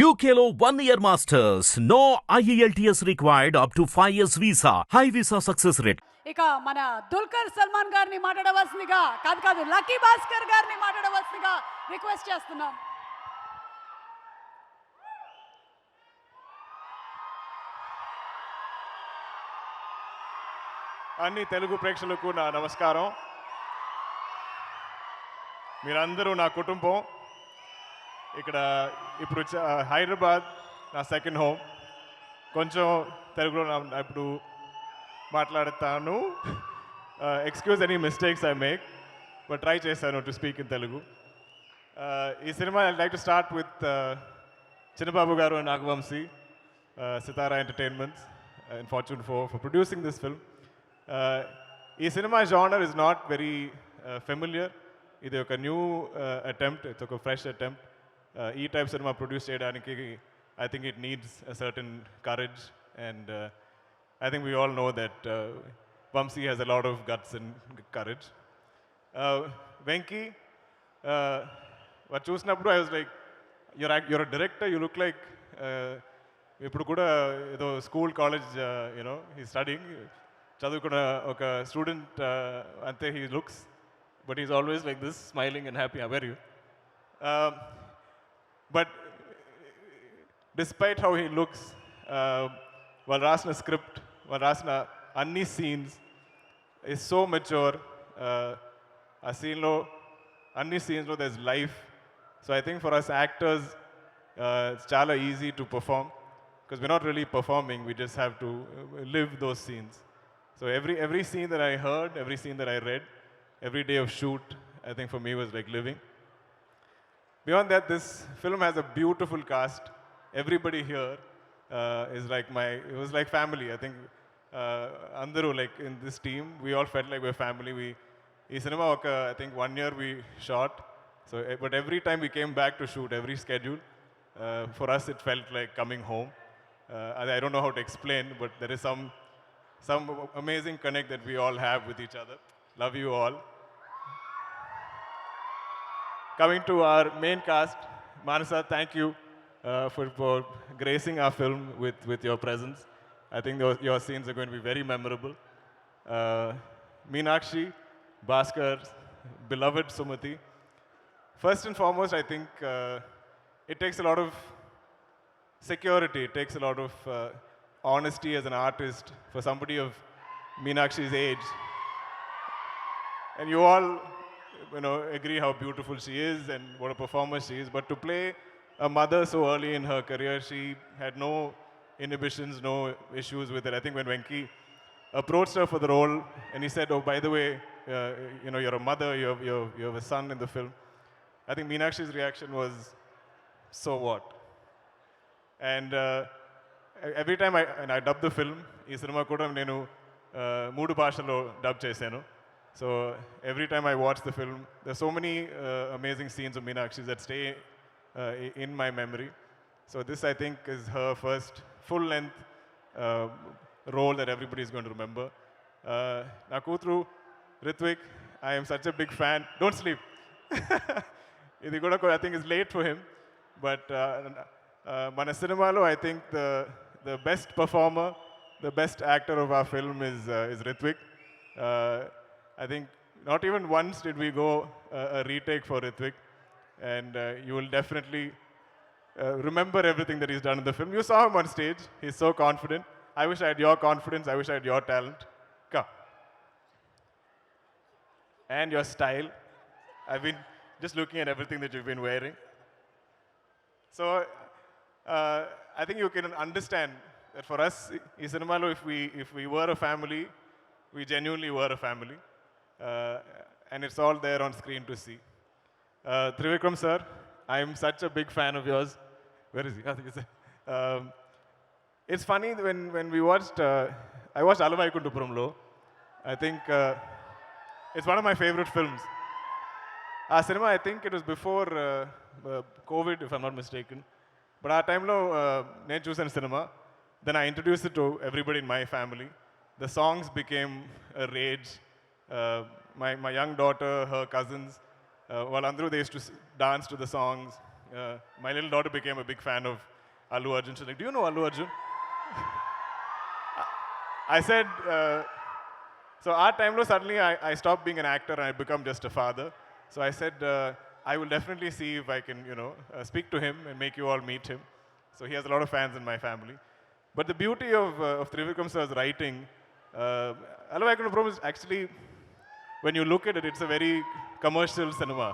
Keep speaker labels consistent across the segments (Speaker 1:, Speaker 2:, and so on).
Speaker 1: UKలో 1 year masters. No IELTS required up to 5 years visa. High visa success rate.
Speaker 2: ఇక మన దుల్కర్ సల్మాన్ గారిని మాట్లాడవలసిందిగా కాదు లక్కీ భాస్కర్ గారిని మాట్లాడవలసిందిగా రిక్వెస్ట్ చేస్తున్నాం.
Speaker 3: అన్ని తెలుగు ప్రేక్షకులకు నా నమస్కారం. మీరందరూ నా కుటుంబం. ఇక్కడ ఇప్పుడు హైదరాబాద్ నా సెకండ్ హోమ్. కొంచెం తెలుగులో ఇప్పుడు మాట్లాడతాను. Excuse any mistakes I make, but try చేశాను టు స్పీక్ ఇన్ తెలుగు. ఈ cinema I like to start with Chinnababu garu and Nagavamsi, Sithara entertainments and fortune for producing this film. ఈ cinema genre is not very familiar. ఇది ఒక new attempt, it's ఒక fresh attempt. ఈ type cinema produce చేయడానికి I think it needs a certain courage, and I think we all know that Vamsi has a lot of guts and courage. Venky, what chusnappudu I was like, you're a director, you look like ippudu kuda edo school college, he's studying chadukuna oka student ante he looks, but he's always like this, smiling and happy. How are you? But despite how he looks, while rasna script, while rasna anni scenes is so mature. A scene lo, anni scenes lo there's life. So I think for us actors, it's chala easy to perform because we're not really performing. We just have to live those scenes. So every scene that I heard, every scene that I read, every day of shoot, I think for me was like living. Beyond that, this film has a beautiful cast. Everybody here is like it was like family. I think Andaru, like in this team, we all felt like we're family. Ee cinema I think 1 year we shot. So, but every time we came back to shoot, every schedule, for us it felt like coming home. I don't know how to explain, but there is some amazing connect that we all have with each other. Love you all. Coming to our main cast, Manasa, thank you for gracing our film with your presence. I think your scenes are going to be very memorable. Meenakshi, Baskhar, beloved Sumati. First and foremost, I think it takes a lot of security. It takes a lot of honesty as an artist for somebody of Meenakshi's age. And you all, agree how beautiful she is and what a performer she is. But to play a mother so early in her career, she had no inhibitions, no issues with it. I think when Venky approached her for the role and he said, "Oh, by the way, you're a mother, you have a son in the film," I think Meenakshi's reaction was, "So what?" And every time I dubbed the film, ee cinema kuda nenu moodu bhashalo dub chesanu. So every time I watch the film, there's so many amazing scenes of Meenakshi that stay in my memory. So this, I think, is her first full-length role that everybody is going to remember. Na kutru Ritvik, I am such a big fan. Don't sleep. Idi kuda I think is late for him, but mana cinemalo, I think the best performer, the best actor of our film is Ritvik. I think not even once did we go a retake for Ritvik, and you will definitely remember everything that he's done in the film. You saw him on stage. He's so confident. I wish I had your confidence. I wish I had your talent. Come. And your style. I've been just looking at everything that you've been wearing. So I think you can understand that for us, in cinema, if we were a family, we genuinely were a family. And it's all there on screen to see. Trivikram sir, I'm such a big fan of yours. Where is he? I think it's funny when we watched, I watched Alavaikundapuramlo. I think it's one of my favorite films. Our cinema, I think it was before COVID, if I'm not mistaken. But our time lo nenu chusanu cinema. Then I introduced it to everybody in my family. The songs became a rage. My young daughter, her cousins, they used to dance to the songs. My little daughter became a big fan of Allu Arjun. She's like, do you know Allu Arjun? I said, so our time lo suddenly I stopped being an actor and I become just a father. So I said, I will definitely see if I can, speak to him and make you all meet him. So he has a lot of fans in my family. But the beauty of Trivikram sir's writing, Allu Arjun is actually, when you look at it, it's a very commercial cinema.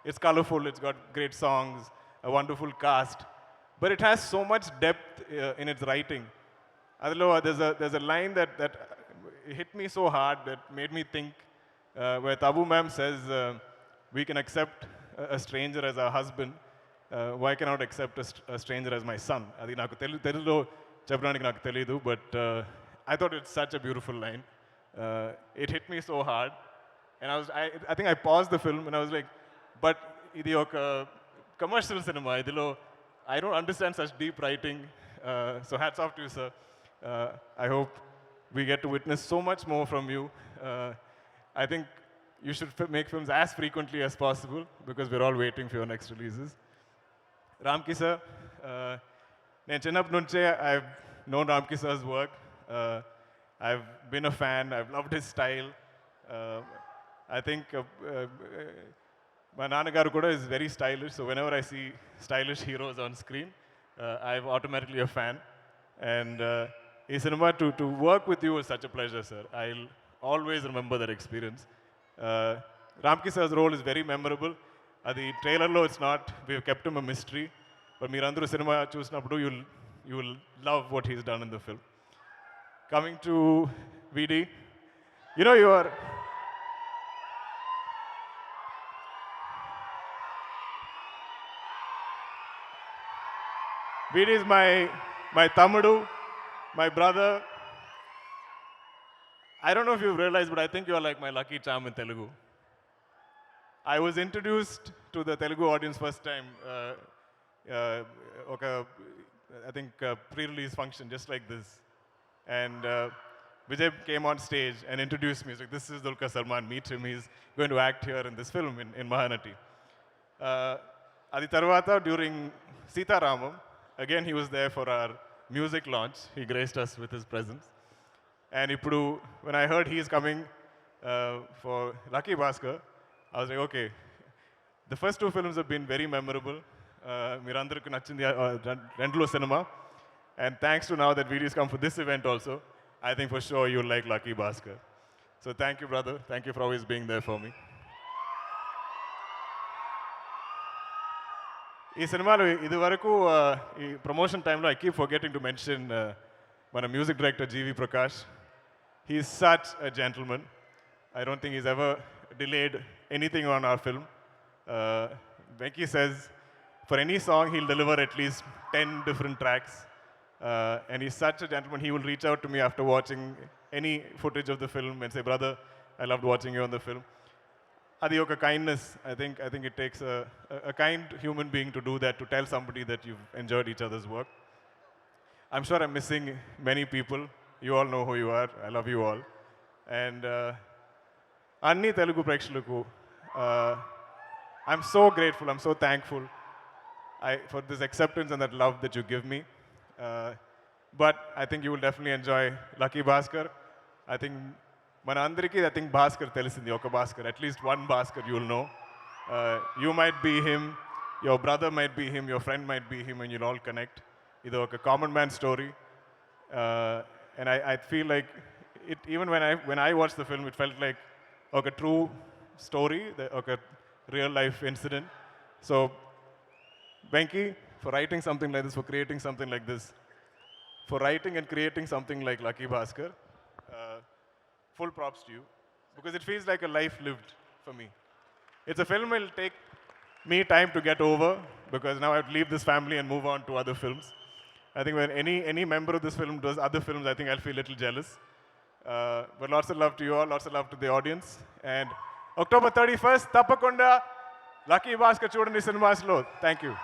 Speaker 3: It's colorful, it's got great songs, a wonderful cast, but it has so much depth in its writing. There's a line that hit me so hard that made me think, where Tabu ma'am says, we can accept a stranger as our husband, why cannot accept a stranger as my son? Adi naku telugulo cheppadaniki naku teliyadu, but I thought it's such a beautiful line. It hit me so hard, and I think I paused the film and I was like, but idi oka commercial cinema, idilo I don't understand such deep writing. So hats off to you, sir. I hope we get to witness so much more from you. I think you should make films as frequently as possible because we're all waiting for your next releases. Ramki sir, నేను చిన్నప్పటి నుంచే I've known Ramki sir's work. I've been a fan. I've loved his style. I think my Nanagaru Kuda is very stylish, so whenever I see stylish heroes on screen, I'm automatically a fan. And in cinema, to work with you was such a pleasure, sir. I'll always remember that experience. Ramki sir's role is very memorable. The trailer lo, it's not, we've kept him a mystery. But Mirandru cinema chusnappudu, you will love what he's done in the film. Coming to VD, you are... VD is my Tamudu, my brother. I don't know if you've realized, but I think you're like my lucky charm in Telugu. I was introduced to the Telugu audience first time, I think pre-release function, just like this. And Vijay came on stage and introduced me. He's like, this is Dulquer Salmaan, meet him. He's going to act here in this film in Mahanati. Adi tarvata, during Sita Ramam, again, he was there for our music launch. He graced us with his presence. And ippudu, when I heard he is coming for Lucky Baskhar, I was like, okay, the first two films have been very memorable. Mirandarku nachindi rendulo cinema. And thanks to now that VD's come for this event also, I think for sure you'll like Lucky Baskhar. So thank you, brother. Thank you for always being there for me. ఈ సినిమాలో ఇది వరకు ఈ promotion టైంలో I keep forgetting to mention మన music director GV Prakash. He is such a gentleman. I don't think is ever delayed anything on our film. Venky says for any song he'll deliver at least 10 different tracks, and he's such a gentleman. He will reach out to me after watching any footage of the film and say, brother, I loved watching you on the film. Adi oka kindness. I think it takes a kind human being to do that, to tell somebody that you've enjoyed each other's work. I'm sure I'm missing many people. You all know who you are. I love you all. And Anni Telugu Prekshalaku, I'm so grateful. I'm so thankful for this acceptance and that love that you give me. But I think you will definitely enjoy Lucky Baskhar. I think Manandriki, I think Baskhar telisindi oka Baskhar. At least one Baskhar you will know. You might be him, your brother might be him, your friend might be him, and you'll all connect. Idu oka common man story. And I feel like it, even when I watched the film, it felt like a true story, a real life incident. So, Venky, for writing something like this, for creating something like this, for writing and creating something like Lucky Baskhar, full props to you, because it feels like a life lived for me. It's a film will take me time to get over, because now I have to leave this family and move on to other films. I think when any member of this film does other films, I think I'll feel a little jealous. But lots of love to you all, lots of love to the audience. And October 31st, Tappakonda, Lucky Baskhar Chudandi Cinemas lo. Thank you.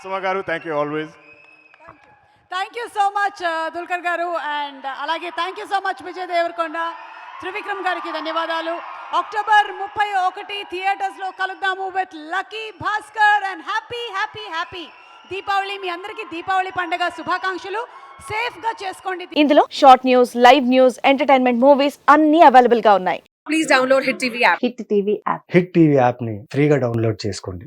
Speaker 3: Suma garu, thank you always.
Speaker 2: Thank you so much, Dulquer garu, and alage thank you so much, Vijay Deverakonda. Trivikram gariki ధన్యవాదాలు. October 31 theatres లో కలుద్దాము with Lucky Bhaskar and happy happy happy Deepavali. మీ అందరికీ దీపావళి పండుగ శుభాకాంక్షలు. Safe గా చేసుకోండి.
Speaker 4: ఇందులో short news, live news, entertainment movies అన్ని అవైలబుల్ గా ఉన్నాయి.
Speaker 5: Please download Hit TV app.
Speaker 4: Hit TV app.
Speaker 6: Hit TV యాప్ని ఫ్రీగా డౌన్లోడ్ చేసుకోండి.